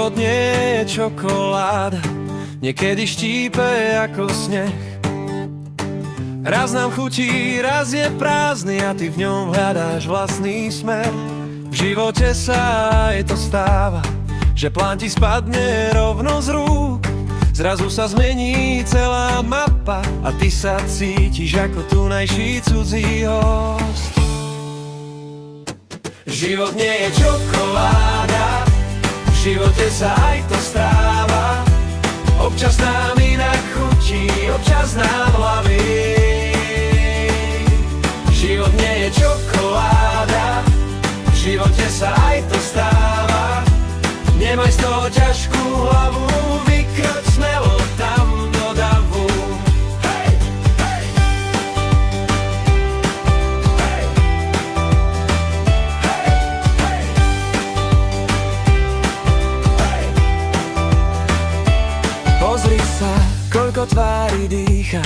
Život nie je čokoláda, niekedy štípe ako sneh. Raz nám chutí, raz je prázdny a ty v ňom hľadáš vlastný smer. V živote sa aj to stáva, že plán ti spadne rovno z rúk. Zrazu sa zmení celá mapa a ty sa cítiš ako tunajší cudzí host. Život nie je čokoláda, v živote sa aj to stáva. Občas nám inak chutí, občas nám hlaví. Život nie je čokoláda, v živote sa aj to stáva. Nemaj z toho ťažkú hlavu, vykroč smelo tam do davu. Hej, hej. Hej. Hej, hej. Hej. Pozri sa, koľko tvári dýcha,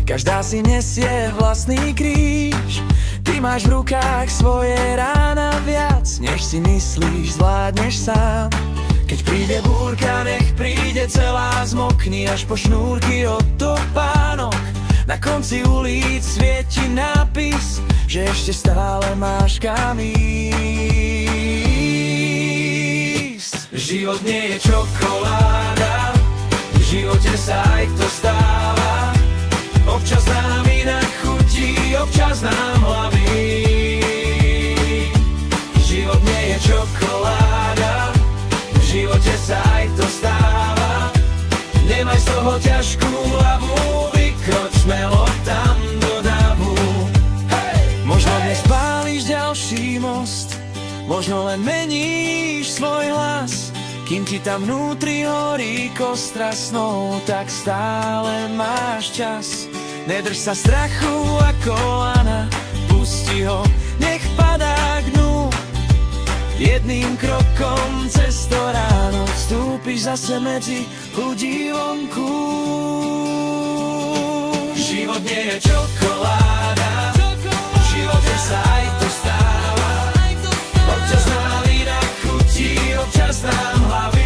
každá si nesie vlastný kríž. Ty máš v rukách svoje rána viac, než si myslíš, zvládneš sám. Keď príde búrka, nech príde celá, zmokni až po šnúrky od topánok. Na konci ulic svieti nápis, že ešte stále máš kam ísť. Život nie je čokoláda, v živote sa aj to stáva. Občas nám inak chutí, občas nám hlaví. Život nie je čokoláda, v živote sa aj to stáva. Nemaj z toho ťažkú hlavu, vykroč smelo tam do davu. Hej, možno dnes pálíš ďalší most, možno len meníš svoj hlas. Kým ti tam vnútri horí kostra snov, tak stále máš čas. Nedrž sa strachu ako lana, pusti ho, nech padá k dnu. Jedným krokom cez to ráno vstúpiš zase medzi ľudí vonku. Život nie je čokoláda, v živote sa aj to stáva. Občas nám inak chutí, občas nám hlaví.